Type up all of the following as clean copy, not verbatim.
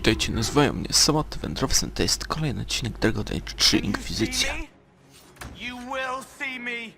Witajcie, nazywają mnie samotny wędrowcem, to jest kolejny odcinek Dragon Age 3 Inkwizycja. You will see me.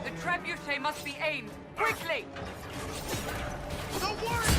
The trebuchet must be aimed quickly. The word.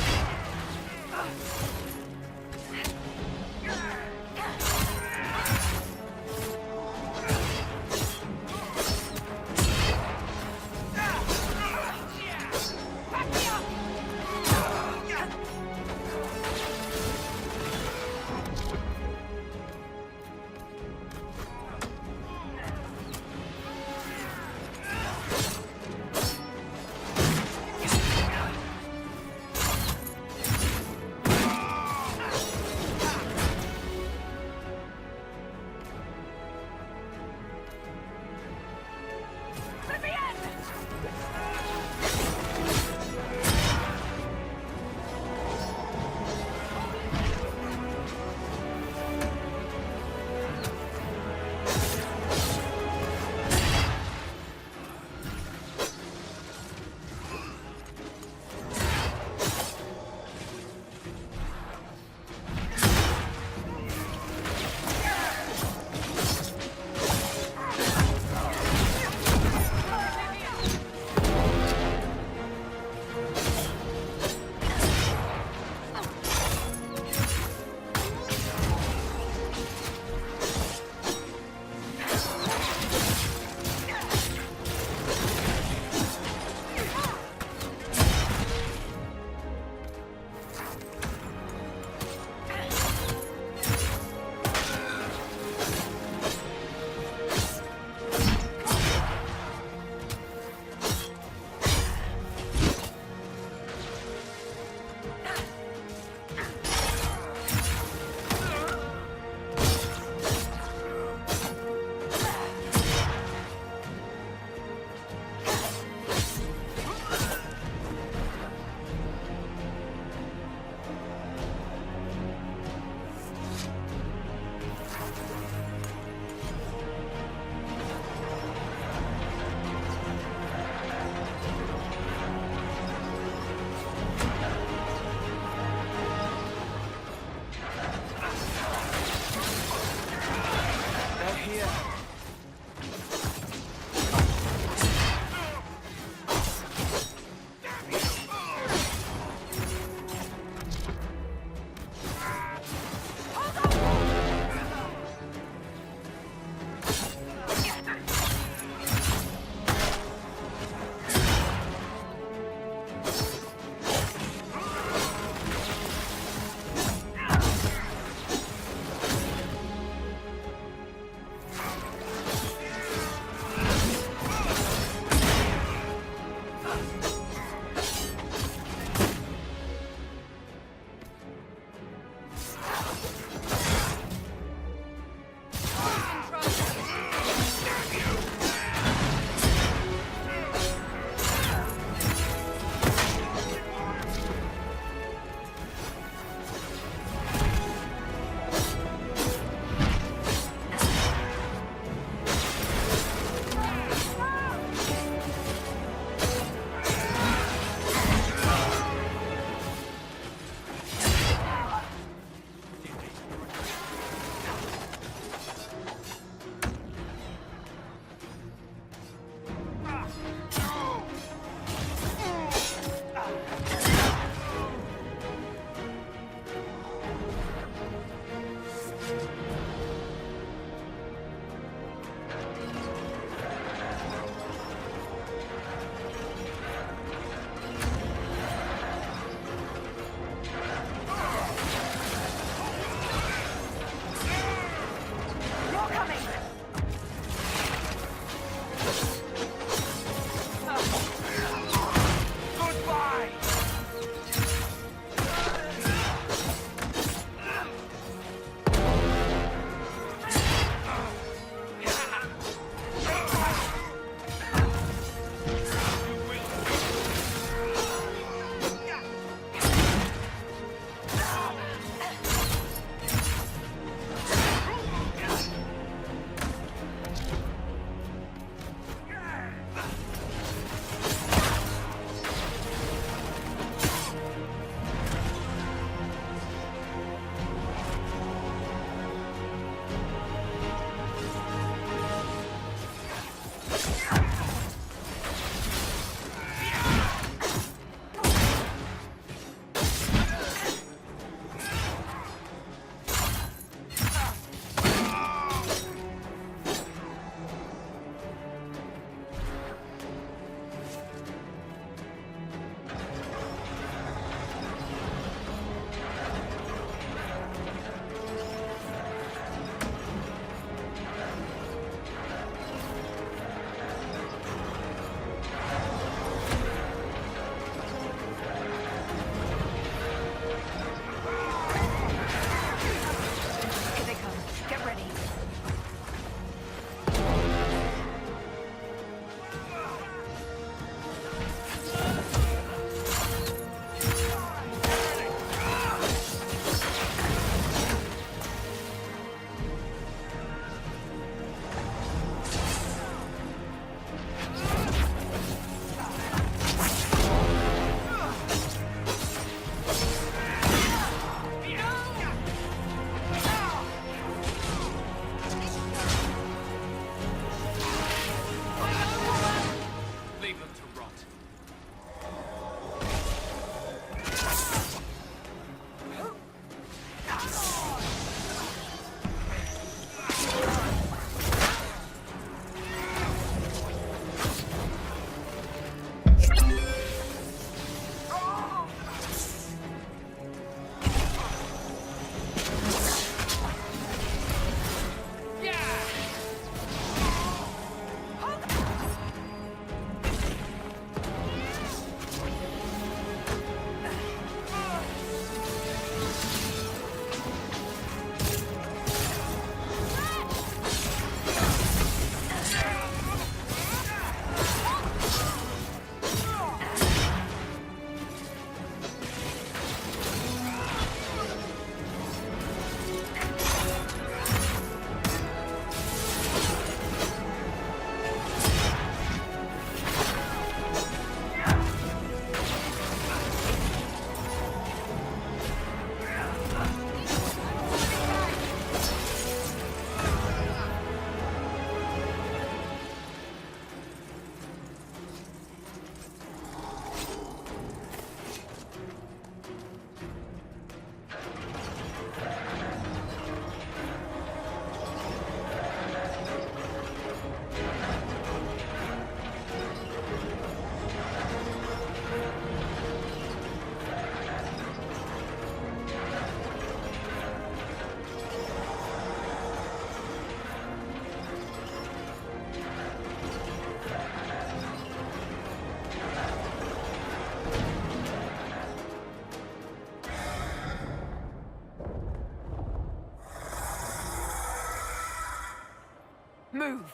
Move.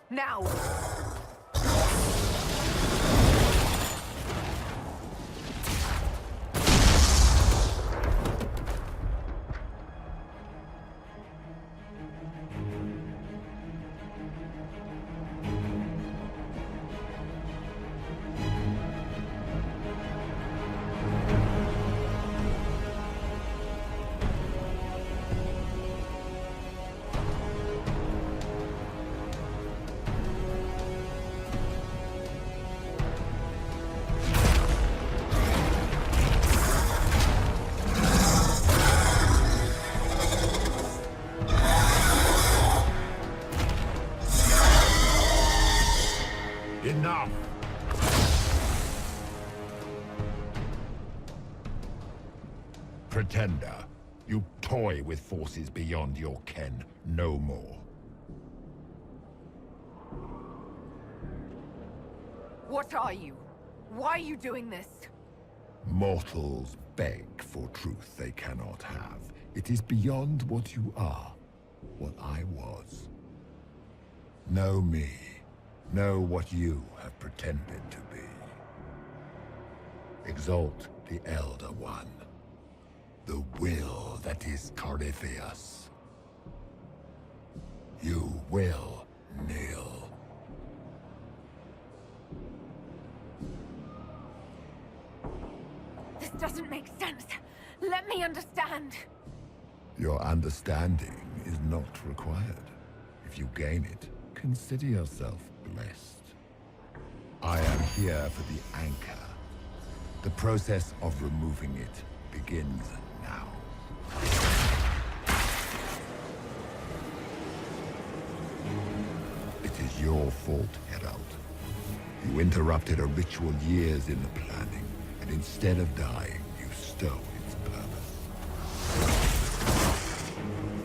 Now. Enough! Pretender, you toy with forces beyond your ken no more. What are you? Why are you doing this? Mortals beg for truth they cannot have. It is beyond what you are, what I was. Know me. Know what you have pretended to be. Exalt the Elder One. The will that is Thedas. You will kneel. This doesn't make sense. Let me understand. Your understanding is not required. If you gain it, consider yourself blessed. I am here for the anchor. The process of removing it begins now. It is your fault, Herald. You interrupted a ritual years in the planning, and instead of dying, you stole its purpose.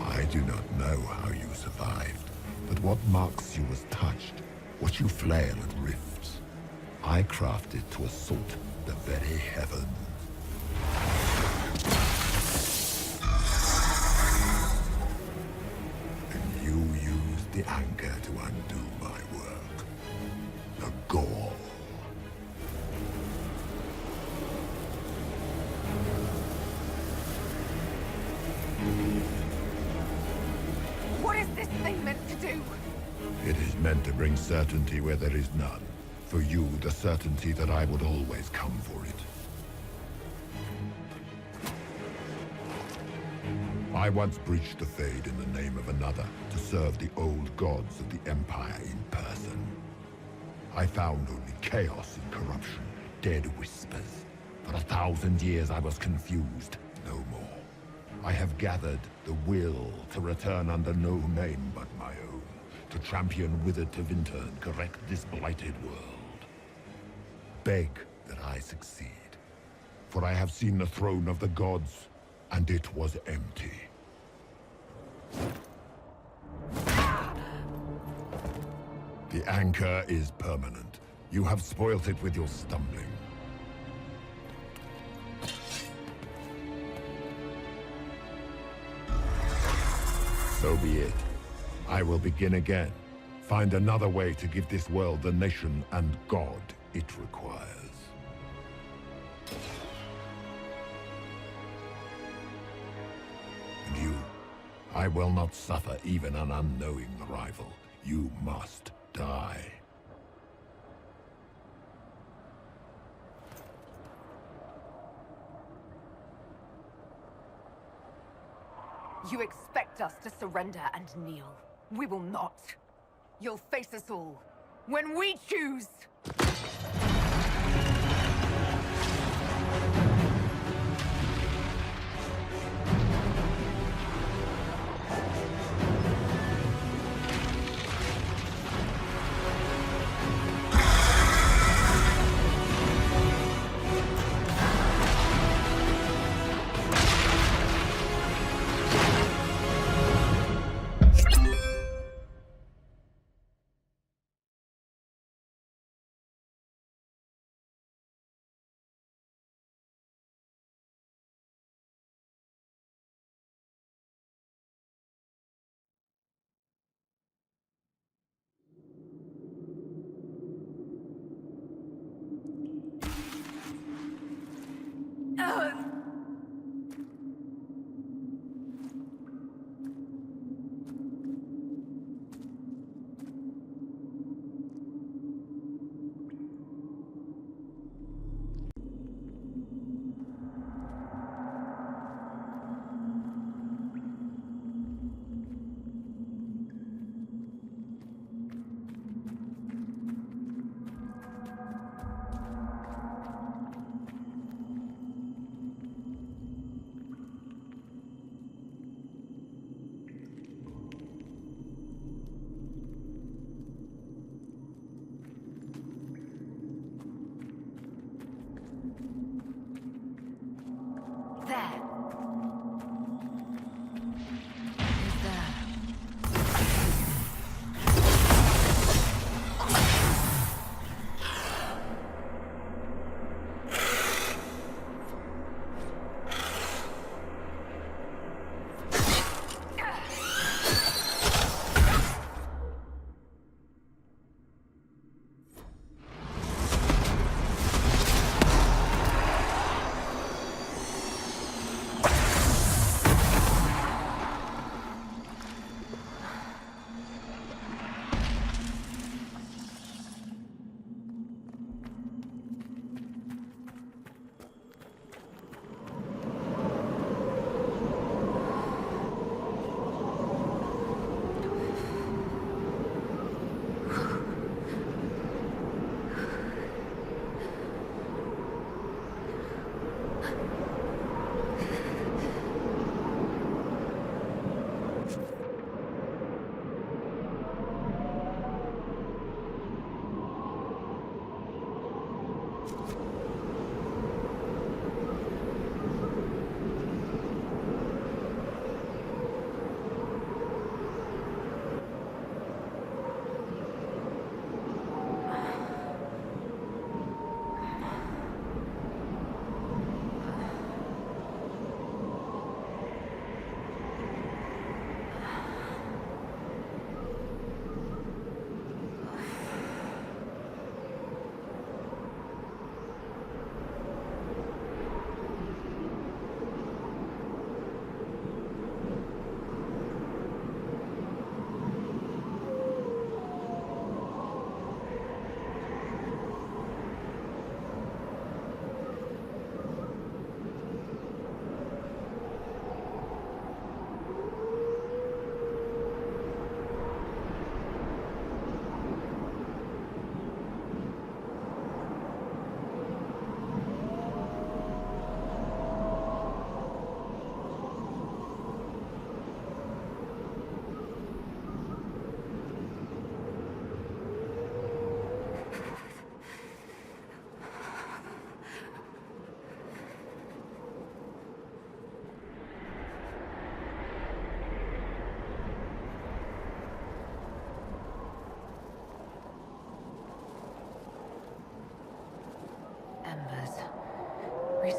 I do not know how you survived, but what marks you as touched, what you flail at rifts, I crafted to assault the very heavens. And you used the anchor to undo my work. The gall. What is this thing meant to do? It is meant to bring certainty where there is none. For you, the certainty that I would always come for it. I once breached the Fade in the name of another to serve the old gods of the Empire in person. I found only chaos and corruption, dead whispers. For 1,000 years I was confused, no more. I have gathered the will to return under no name but my own, to champion withered to winter and correct this blighted world. Beg that I succeed, for I have seen the throne of the gods, and it was empty. The anchor is permanent. You have spoilt it with your stumbling. So be it. I will begin again. Find another way to give this world the nation and God it requires. And you, I will not suffer even an unknowing rival. You must die. You expect us to surrender and kneel. We will not. You'll face us all. When we choose!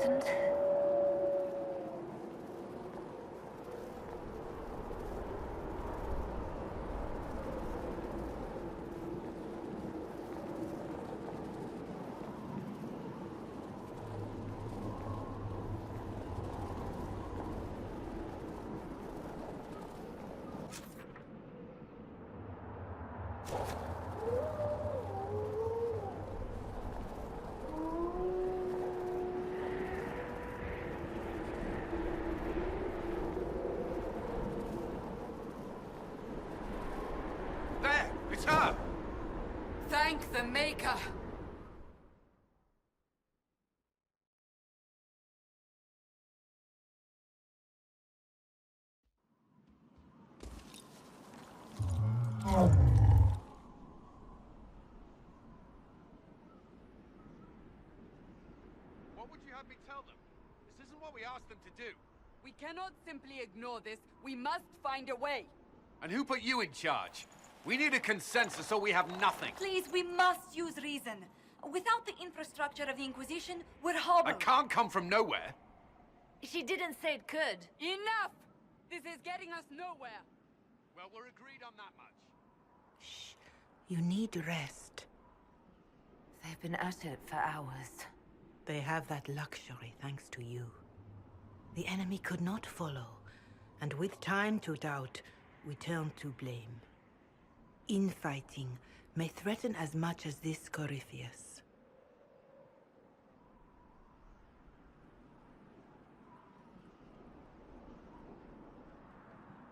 frightened? There! It's her! Thank the Maker! What would you have me tell them? This isn't what we asked them to do. We cannot simply ignore this. We must find a way. And who put you in charge? We need a consensus or we have nothing. Please, we must use reason. Without the infrastructure of the Inquisition, we're I hobbled. can't come from nowhere. She didn't say it could. Enough! This is getting us nowhere. Well, we're agreed on that much. Shh. You need rest. They've been at it for hours. They have that luxury thanks to you. The enemy could not follow, and with time to doubt, we turn to blame. Infighting may threaten as much as this Corypheus.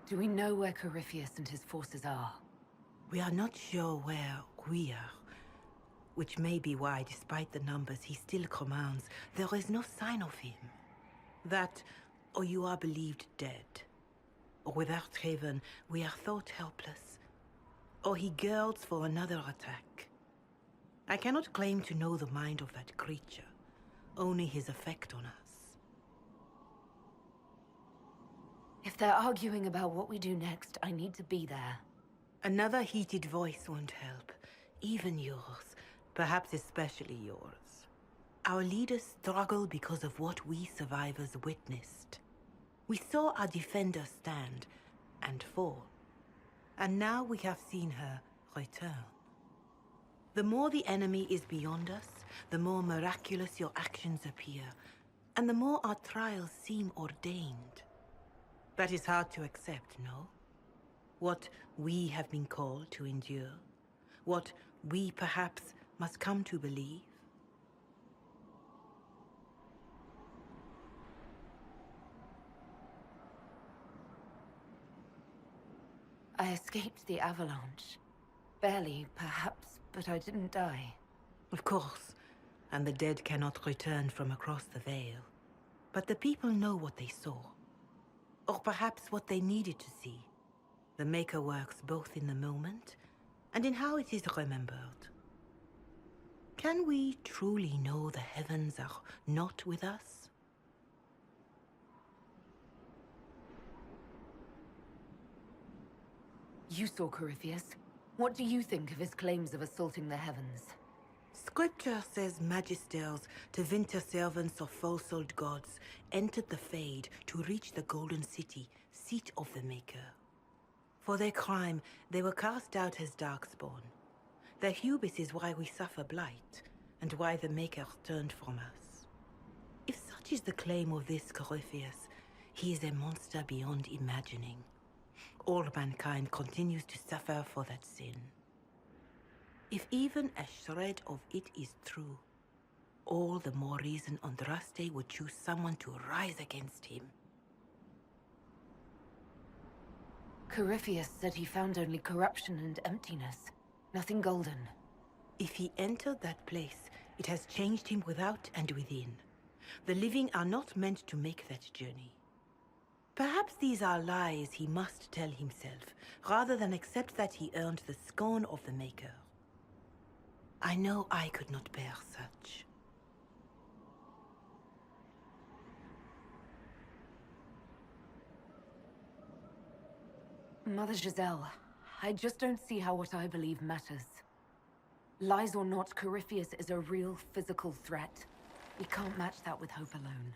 Do we know where Corypheus and his forces are? We are not sure where we are, which may be why, despite the numbers he still commands, there is no sign of him. That, or you are believed dead. Or without Haven, we are thought helpless. Or he girds for another attack. I cannot claim to know the mind of that creature, only his effect on us. If they're arguing about what we do next, I need to be there. Another heated voice won't help, even yours, perhaps especially yours. Our leaders struggle because of what we survivors witnessed. We saw our defenders stand and fall, and now we have seen her return. The more the enemy is beyond us, the more miraculous your actions appear, and the more our trials seem ordained. That is hard to accept, no? What we have been called to endure, what we perhaps must come to believe. I escaped the avalanche. Barely, perhaps, but I didn't die. Of course, and the dead cannot return from across the veil. But the people know what they saw. Or perhaps what they needed to see. The Maker works both in the moment and in how it is remembered. Can we truly know the heavens are not with us? You saw Corypheus. What do you think of his claims of assaulting the heavens? Scripture says magisters, divinter servants of false-souled gods, entered the Fade to reach the Golden City, seat of the Maker. For their crime, they were cast out as darkspawn. Their hubris is why we suffer blight, and why the Maker turned from us. If such is the claim of this Corypheus, he is a monster beyond imagining. All mankind continues to suffer for that sin. If even a shred of it is true, all the more reason Andraste would choose someone to rise against him. Corypheus said he found only corruption and emptiness. Nothing golden. If he entered that place, it has changed him without and within. The living are not meant to make that journey. Perhaps these are lies he must tell himself, rather than accept that he earned the scorn of the Maker. I know I could not bear such. Mother Giselle, I just don't see how what I believe matters. Lies or not, Corypheus is a real physical threat. We can't match that with hope alone.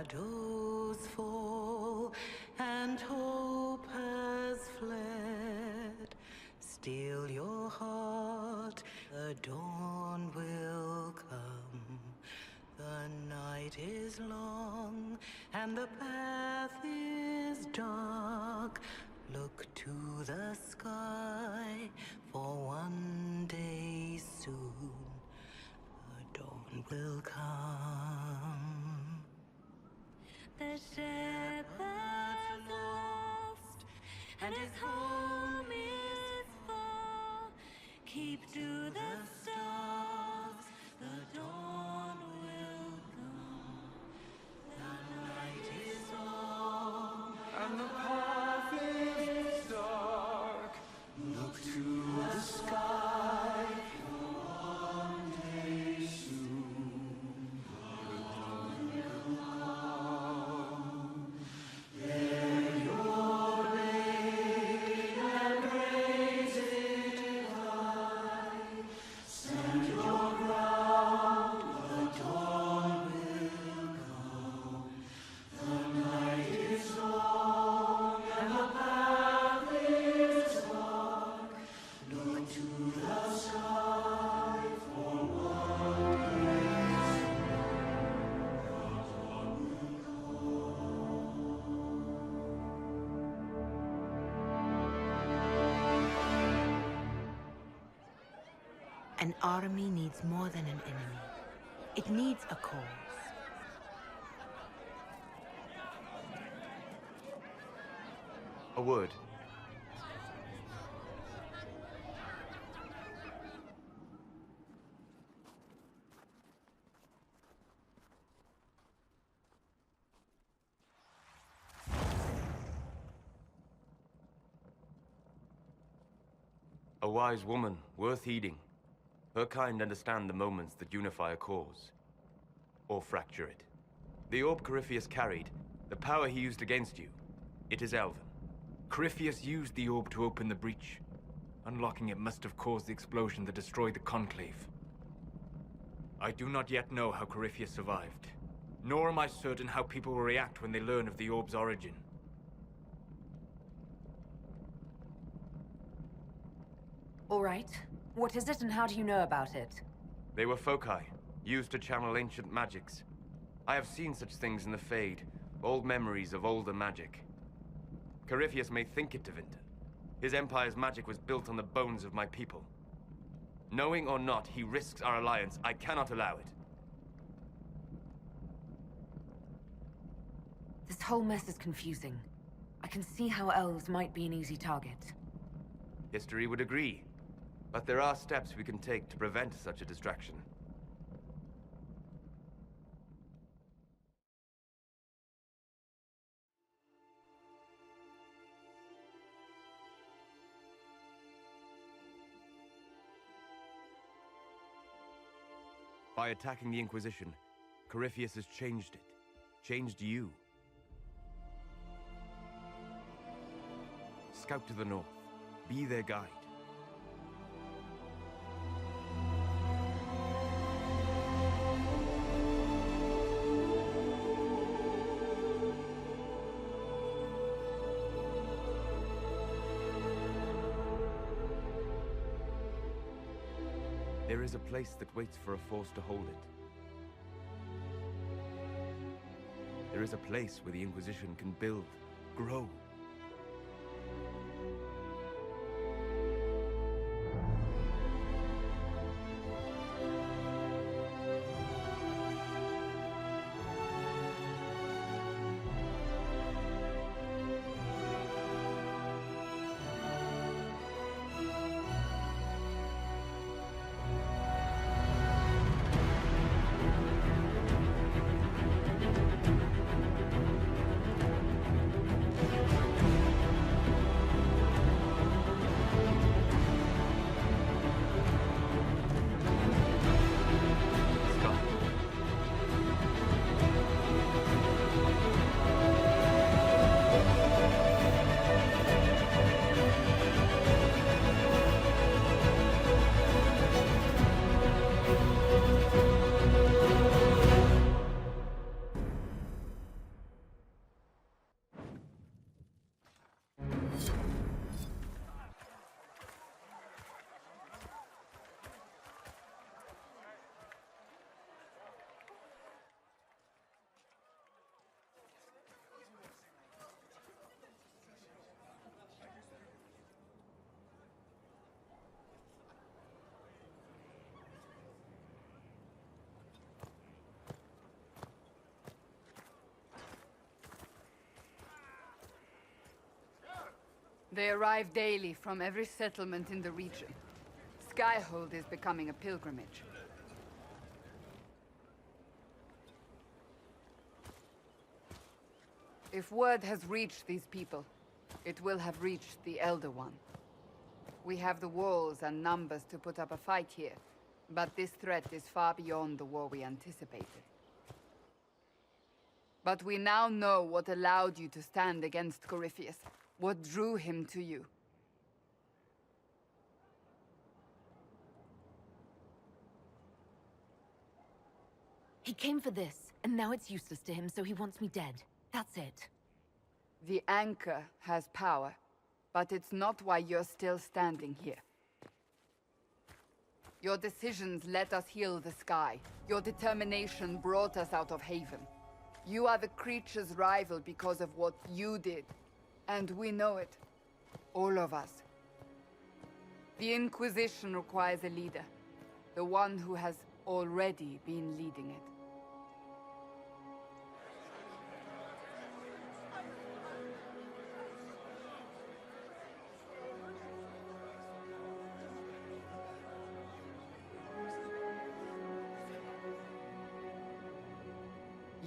Shadows fall and hope has fled. Still your heart, the dawn will come. The night is long and the path is dark. Look to the sky, for one day soon the dawn will come. The shepherd's lost, and his home is far. Keep to the stars, the dawn will come. The night is long, and the path is dark. Look to the sky, for one day soon the dawn will come. There your blade and raise it high. Stand your ground, the dawn will come. The night is long and the path is dark. Look to the sky for one day An army needs more than an enemy. It needs a cause. A word. A wise woman, worth heeding. Her kind understand the moments that unify a cause, or fracture it. The orb Corypheus carried, the power he used against you, it is elven. Corypheus used the orb to open the breach. Unlocking it must have caused the explosion that destroyed the Conclave. I do not yet know how Corypheus survived, nor am I certain how people will react when they learn of the orb's origin. All right. What is it and how do you know about it? They were foci, used to channel ancient magics. I have seen such things in the Fade, old memories of older magic. Corypheus may think it Tevinter. His empire's magic was built on the bones of my people. Knowing or not, he risks our alliance. I cannot allow it. This whole mess is confusing. I can see how elves might be an easy target. History would agree. But there are steps we can take to prevent such a distraction. By attacking the Inquisition, Corypheus has changed it. Changed you. Scout to the north. Be their guide. There is a place that waits for a force to hold it. There is a place where the Inquisition can build, grow. They arrive daily from every settlement in the region. Skyhold is becoming a pilgrimage. If word has reached these people, it will have reached the Elder One. We have the walls and numbers to put up a fight here, but this threat is far beyond the war we anticipated. But we now know what allowed you to stand against Corypheus, what drew him to you. He came for this, and now it's useless to him, so he wants me dead. That's it. The anchor has power, but it's not why you're still standing here. Your decisions let us heal the sky. Your determination brought us out of Haven. You are the creature's rival because of what you did. And we know it. All of us. The Inquisition requires a leader. The one who has already been leading it.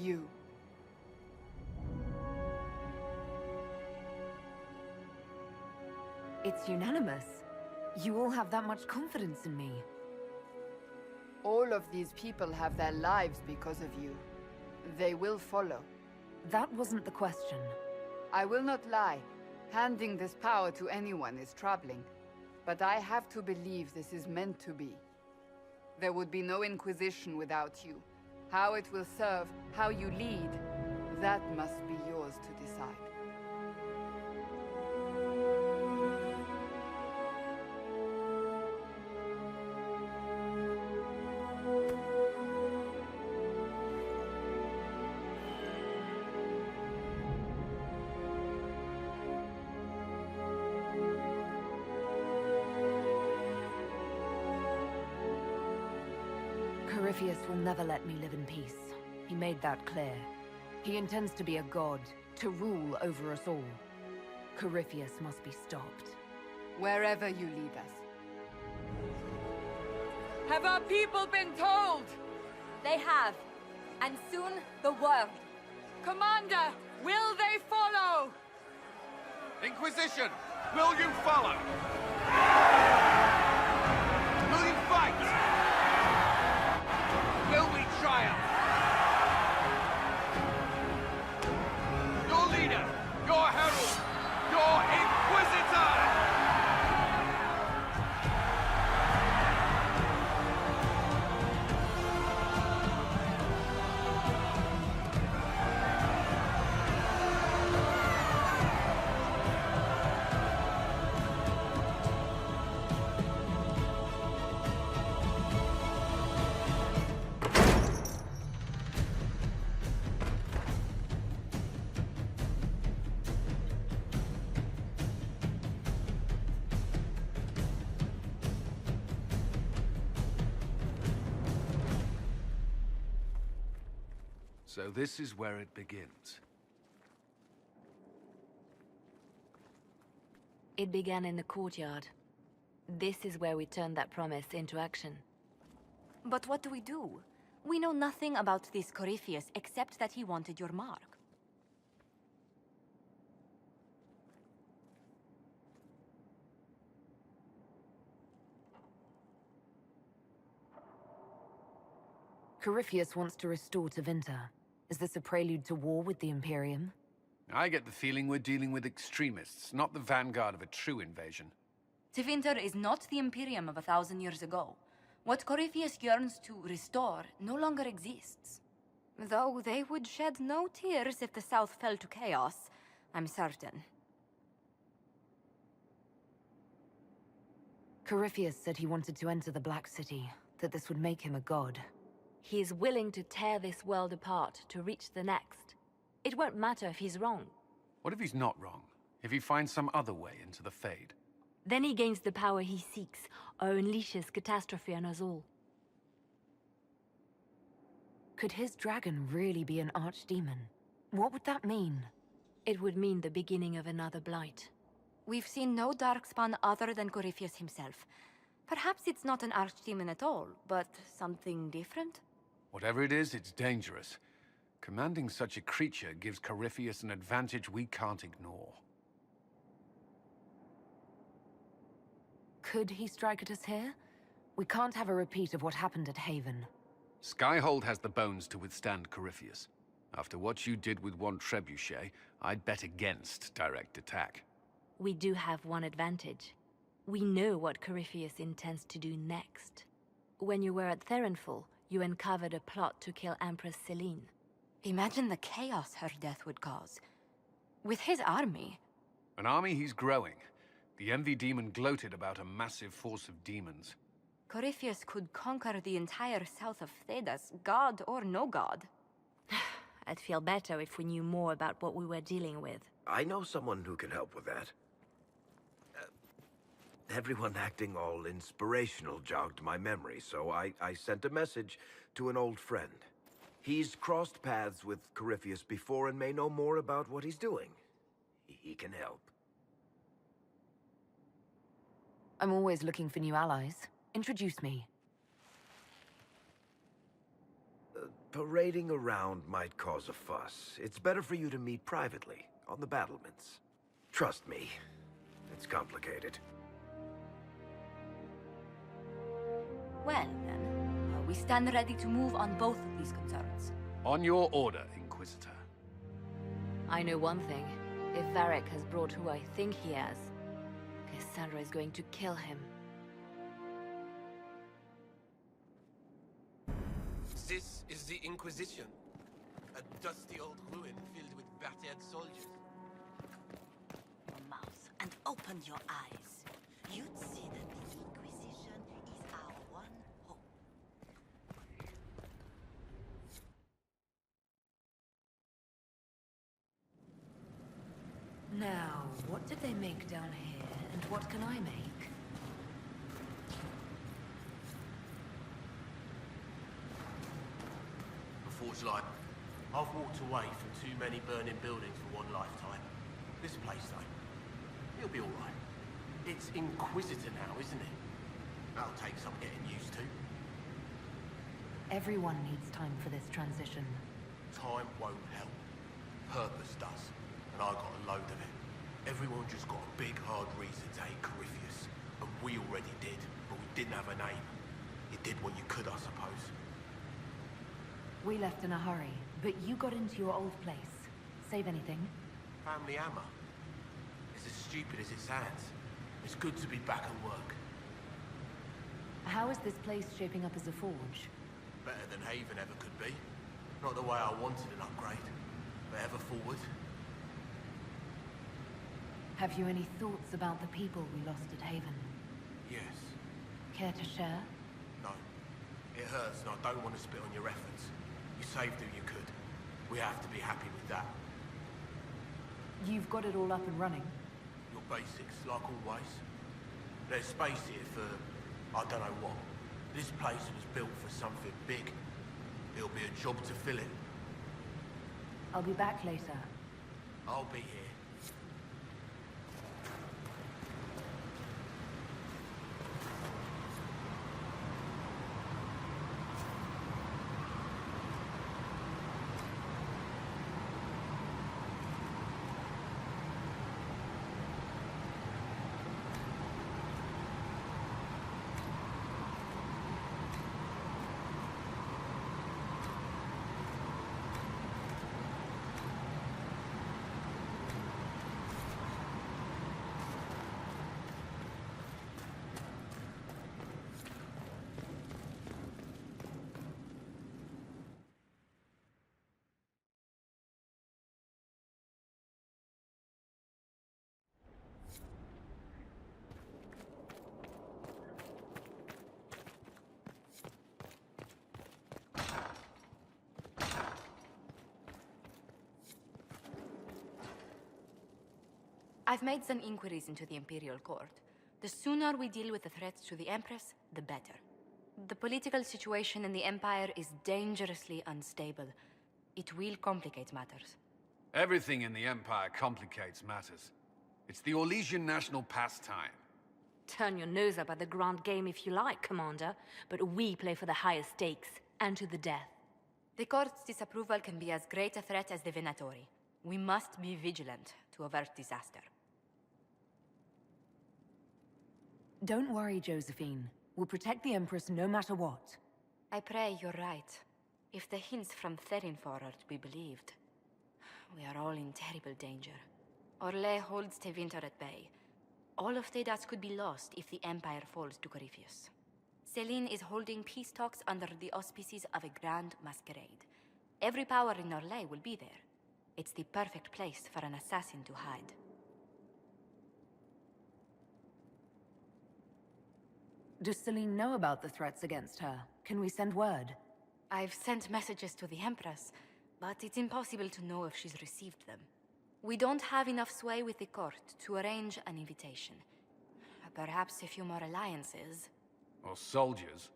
You. It's unanimous. You all have that much confidence in me. All of these people have their lives because of you. They will follow. That wasn't the question. I will not lie. Handing this power to anyone is troubling. But I have to believe this is meant to be. There would be no Inquisition without you. How it will serve, how you lead, that must be yours to decide. Corypheus will never let me live in peace. He made that clear. He intends to be a god, to rule over us all. Corypheus must be stopped. Wherever you lead us. Have our people been told? They have. And soon, the world. Commander, will they follow? Inquisition, will you follow? Will you fight? Will we triumph? Your leader, your herald, your Inquisitor! So this is where it begins. It began in the courtyard. This is where we turned that promise into action. But what do? We know nothing about this Corypheus except that he wanted your mark. Corypheus wants to restore Tevinter. Is this a prelude to war with the Imperium? I get the feeling we're dealing with extremists, not the vanguard of a true invasion. Tevinter is not the Imperium of 1,000 years ago. What Corypheus yearns to restore no longer exists. Though they would shed no tears if the South fell to chaos, I'm certain. Corypheus said he wanted to enter the Black City, that this would make him a god. He is willing to tear this world apart to reach the next. It won't matter if he's wrong. What if he's not wrong? If he finds some other way into the Fade? Then he gains the power he seeks, or unleashes catastrophe on us all. Could his dragon really be an archdemon? What would that mean? It would mean the beginning of another blight. We've seen no darkspawn other than Corypheus himself. Perhaps it's not an archdemon at all, but something different? Whatever it is, it's dangerous. Commanding such a creature gives Corypheus an advantage we can't ignore. Could he strike at us here? We can't have a repeat of what happened at Haven. Skyhold has the bones to withstand Corypheus. After what you did with one trebuchet, I'd bet against direct attack. We do have one advantage. We know what Corypheus intends to do next. When you were at Therenfall, you uncovered a plot to kill Empress Celine. Imagine the chaos her death would cause. With his army. An army he's growing. The envy demon gloated about a massive force of demons. Corypheus could conquer the entire south of Thedas, god or no god. I'd feel better if we knew more about what we were dealing with. I know someone who can help with that. Everyone acting all inspirational jogged my memory, so I sent a message to an old friend. He's crossed paths with Corypheus before and may know more about what he's doing. He can help. I'm always looking for new allies. Introduce me. Parading around might cause a fuss. It's better for you to meet privately, on the battlements. Trust me, it's complicated. Well, then, we stand ready to move on both of these concerns. On your order, Inquisitor. I know one thing. If Varric has brought who I think he has, Cassandra is going to kill him. This is the Inquisition. A dusty old ruin filled with battered soldiers. Your mouth and open your eyes. You'd see that the Inquisition is our one hope. Now, what did they make down here, and what can I make? Forge light. I've walked away from too many burning buildings for one lifetime. This place, though, it'll be all right. It's Inquisitor now, isn't it? That'll take some getting used to. Everyone needs time for this transition. Time won't help. Purpose does. And I got a load of it. Everyone just got a big, hard reason to hate Corypheus. And we already did, but we didn't have a name. You did what you could, I suppose. We left in a hurry, but you got into your old place. Save anything? Family hammer. It's as stupid as it sounds. It's good to be back at work. How is this place shaping up as a forge? Better than Haven ever could be. Not the way I wanted an upgrade, but ever forward. Have you any thoughts about the people we lost at Haven? Yes. Care to share? No. It hurts and I don't want to spit on your efforts. You saved who you could. We have to be happy with that. You've got it all up and running. Your basics, like always. There's space here for, I don't know what. This place was built for something big. It'll be a job to fill it. I'll be back later. I'll be here. I've made some inquiries into the Imperial Court. The sooner we deal with the threats to the Empress, the better. The political situation in the Empire is dangerously unstable. It will complicate matters. Everything in the Empire complicates matters. It's the Orlesian national pastime. Turn your nose up at the grand game if you like, Commander, but we play for the highest stakes, and to the death. The court's disapproval can be as great a threat as the Venatori. We must be vigilant to avert disaster. Don't worry, Josephine. We'll protect the Empress no matter what. I pray you're right. If the hints from Therinfor are to be believed, we are all in terrible danger. Orlais holds Tevinter at bay. All of Thedas could be lost if the Empire falls to Corypheus. Celine is holding peace talks under the auspices of a grand masquerade. Every power in Orlais will be there. It's the perfect place for an assassin to hide. Does Celine know about the threats against her? Can we send word? I've sent messages to the Empress, but it's impossible to know if she's received them. We don't have enough sway with the court to arrange an invitation. Perhaps a few more alliances. Or soldiers.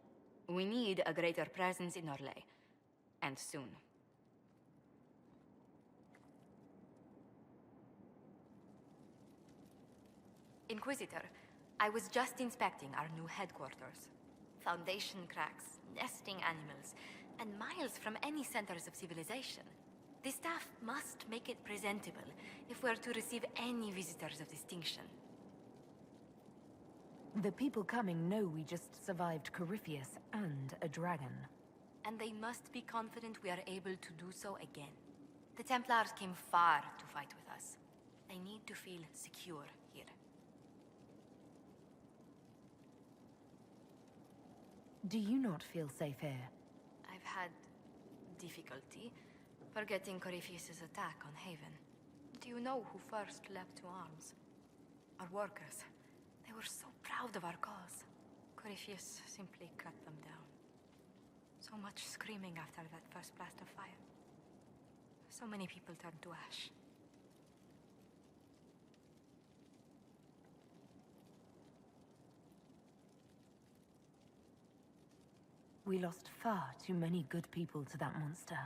We need a greater presence in Orlais. And soon. Inquisitor, I was just inspecting our new headquarters. Foundation cracks, nesting animals, and miles from any centers of civilization. The staff must make it presentable if we're to receive any visitors of distinction. The people coming know we just survived Corypheus and a dragon. And they must be confident we are able to do so again. The Templars came far to fight with us. They need to feel secure here. Do you not feel safe here? I've had difficulty forgetting Corypheus's attack on Haven. Do you know who first leapt to arms? Our workers. They were so proud of our cause. Corypheus simply cut them down. So much screaming after that first blast of fire. So many people turned to ash. We lost far too many good people to that monster.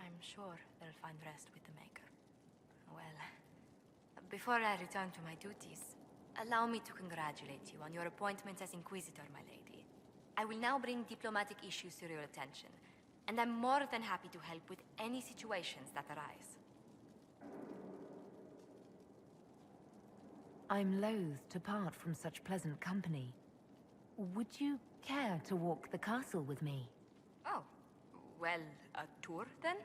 I'm sure they'll find rest with the Maker. Well, before I return to my duties, allow me to congratulate you on your appointment as Inquisitor, my lady. I will now bring diplomatic issues to your attention, and I'm more than happy to help with any situations that arise. I'm loath to part from such pleasant company. Would you care to walk the castle with me? Oh, well, a tour then?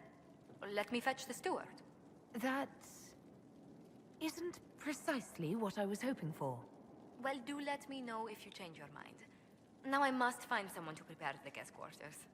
Let me fetch the steward. That isn't precisely what I was hoping for. Well, do let me know if you change your mind. Now I must find someone to prepare the guest quarters.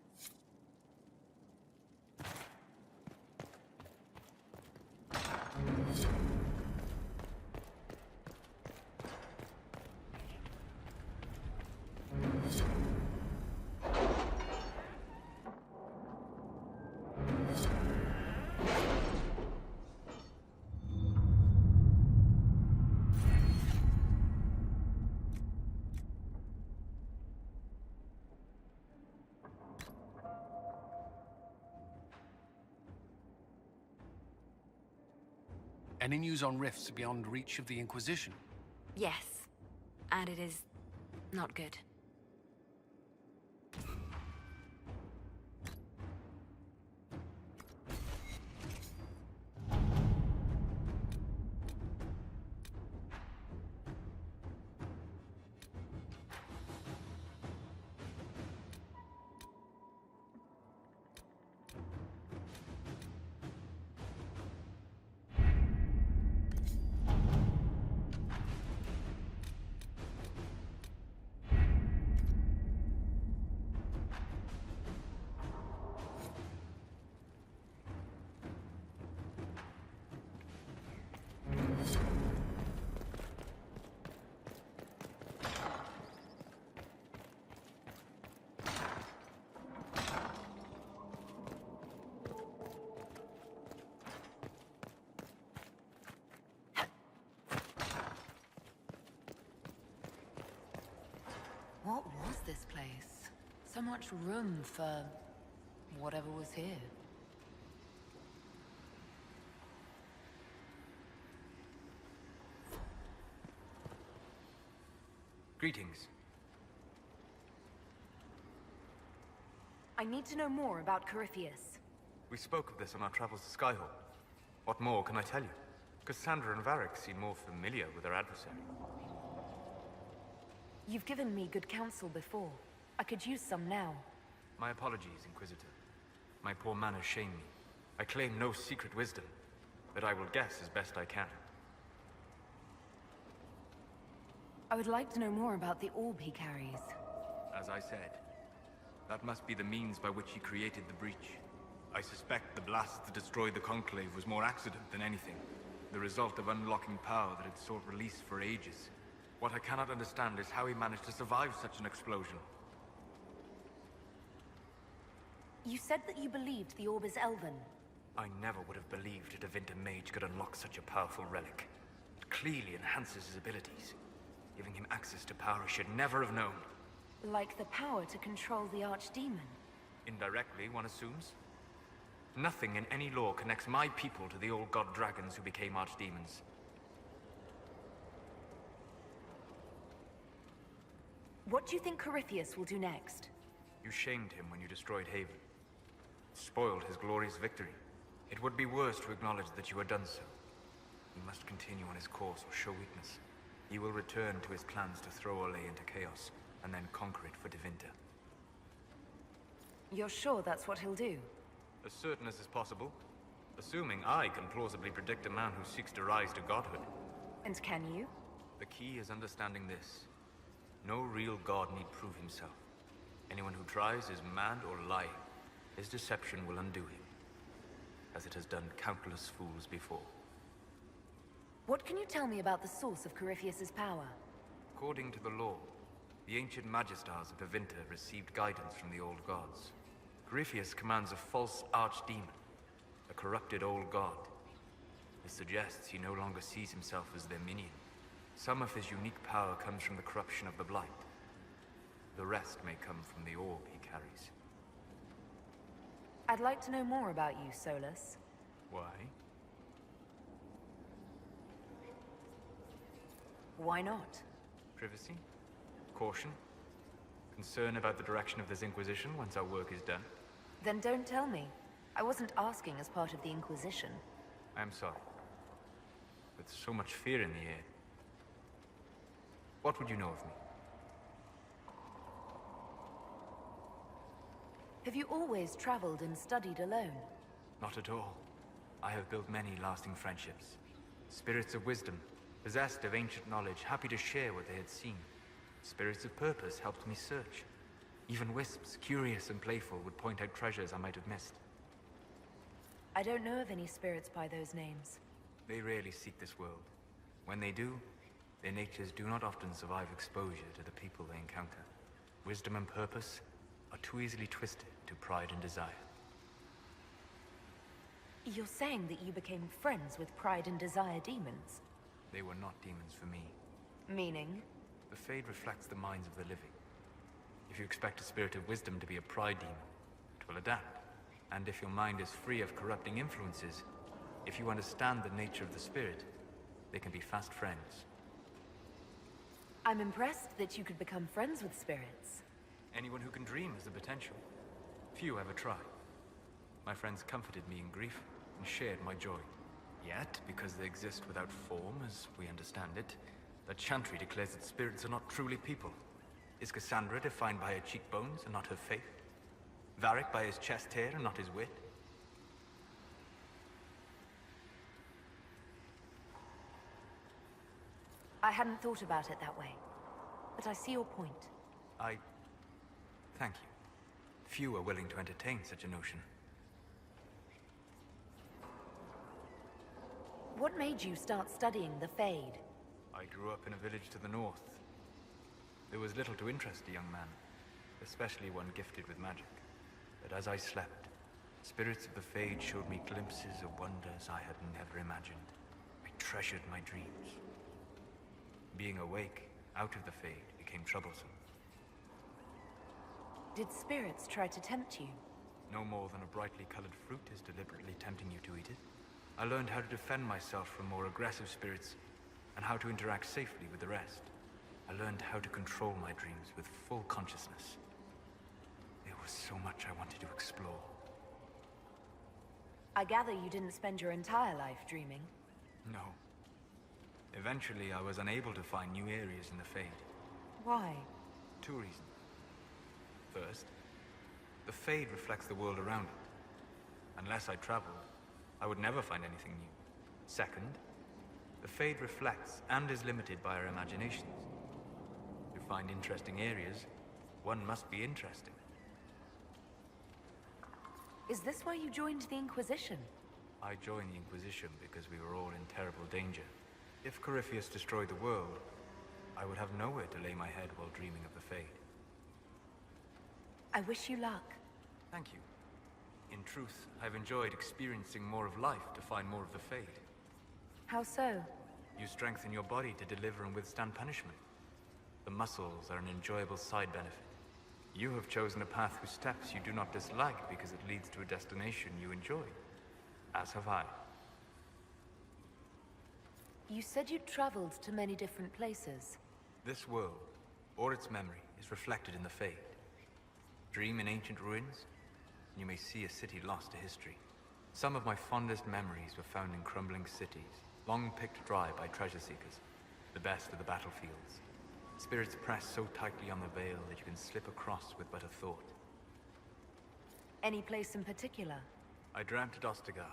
Any news on rifts beyond reach of the Inquisition? Yes. And it is not good. What was this place? So much room for whatever was here. Greetings. I need to know more about Corypheus. We spoke of this on our travels to Skyhawk. What more can I tell you? Cassandra and Varric seem more familiar with their adversary. You've given me good counsel before. I could use some now. My apologies, Inquisitor. My poor manners shame me. I claim no secret wisdom, but I will guess as best I can. I would like to know more about the orb he carries. As I said, that must be the means by which he created the breach. I suspect the blast that destroyed the Conclave was more accident than anything. The result of unlocking power that had sought release for ages. What I cannot understand is how he managed to survive such an explosion. You said that you believed the orb is elven. I never would have believed a Devinter mage could unlock such a powerful relic. It clearly enhances his abilities, giving him access to power he should never have known. Like the power to control the archdemon. Indirectly, one assumes. Nothing in any lore connects my people to the old god dragons who became archdemons. What do you think Corypheus will do next? You shamed him when you destroyed Haven. Spoiled his glorious victory. It would be worse to acknowledge that you had done so. He must continue on his course or show weakness. He will return to his plans to throw Olay into chaos, and then conquer it for Devinter. You're sure that's what he'll do? As certain as is possible. Assuming I can plausibly predict a man who seeks to rise to godhood. And can you? The key is understanding this. No real god need prove himself. Anyone who tries is mad or lying. His deception will undo him, as it has done countless fools before. What can you tell me about the source of Corypheus's power? According to the law, the ancient Magistars of Devinter received guidance from the old gods. Corypheus commands a false archdemon, a corrupted old god. This suggests he no longer sees himself as their minion. Some of his unique power comes from the corruption of the blight. The rest may come from the orb he carries. I'd like to know more about you, Solus. Why? Why not? Privacy? Caution? Concern about the direction of this Inquisition once our work is done? Then don't tell me. I wasn't asking as part of the Inquisition. I am sorry. With so much fear in the air. What would you know of me? Have you always traveled and studied alone? Not at all. I have built many lasting friendships. Spirits of wisdom, possessed of ancient knowledge, happy to share what they had seen. Spirits of purpose helped me search. Even wisps, curious and playful, would point out treasures I might have missed. I don't know of any spirits by those names. They rarely seek this world. When they do, their natures do not often survive exposure to the people they encounter. Wisdom and purpose are too easily twisted to pride and desire. You're saying that you became friends with Pride and Desire demons? They were not demons for me. Meaning? The Fade reflects the minds of the living. If you expect a spirit of wisdom to be a pride demon, it will adapt. And if your mind is free of corrupting influences, if you understand the nature of the spirit, they can be fast friends. I'm impressed that you could become friends with spirits. Anyone who can dream has the potential. Few ever try. My friends comforted me in grief and shared my joy. Yet, because they exist without form, as we understand it, the Chantry declares that spirits are not truly people. Is Cassandra defined by her cheekbones and not her faith? Varric by his chest hair and not his wit? I hadn't thought about it that way, but I see your point. Thank you. Few are willing to entertain such a notion. What made you start studying the Fade? I grew up in a village to the north. There was little to interest a young man, especially one gifted with magic. But as I slept, spirits of the Fade showed me glimpses of wonders I had never imagined. I treasured my dreams. Being awake, out of the Fade, became troublesome. Did spirits try to tempt you? No more than a brightly colored fruit is deliberately tempting you to eat it. I learned how to defend myself from more aggressive spirits, and how to interact safely with the rest. I learned how to control my dreams with full consciousness. There was so much I wanted to explore. I gather you didn't spend your entire life dreaming. No. Eventually, I was unable to find new areas in the Fade. Why? 2 reasons. First, the Fade reflects the world around it. Unless I traveled, I would never find anything new. Second, the Fade reflects and is limited by our imaginations. To find interesting areas, one must be interesting. Is this why you joined the Inquisition? I joined the Inquisition because we were all in terrible danger. If Corypheus destroyed the world, I would have nowhere to lay my head while dreaming of the Fade. I wish you luck. Thank you. In truth, I've enjoyed experiencing more of life to find more of the Fade. How so? You strengthen your body to deliver and withstand punishment. The muscles are an enjoyable side benefit. You have chosen a path whose steps you do not dislike because it leads to a destination you enjoy. As have I. You said you traveled to many different places. This world, or its memory, is reflected in the Fade. Dream in ancient ruins, and you may see a city lost to history. Some of my fondest memories were found in crumbling cities, long picked dry by treasure seekers, the best of the battlefields. Spirits press so tightly on the veil that you can slip across with but a thought. Any place in particular? I dreamt at Ostagar.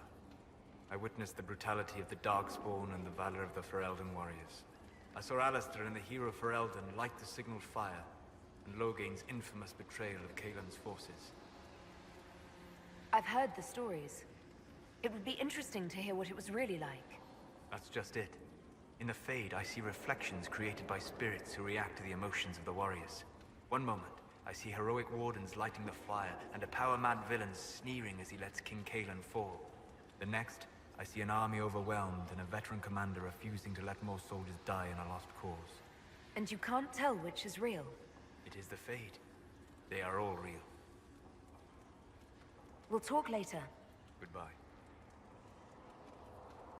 I witnessed the brutality of the Darkspawn and the valor of the Ferelden warriors. I saw Alistair and the hero Ferelden light the signaled fire, and Logain's infamous betrayal of Kaelin's forces. I've heard the stories. It would be interesting to hear what it was really like. That's just it. In the Fade, I see reflections created by spirits who react to the emotions of the warriors. One moment, I see heroic wardens lighting the fire, and a power-mad villain sneering as he lets King Kaelin fall. The next, I see an army overwhelmed and a veteran commander refusing to let more soldiers die in a lost cause. And you can't tell which is real? It is the Fade. They are all real. We'll talk later. Goodbye.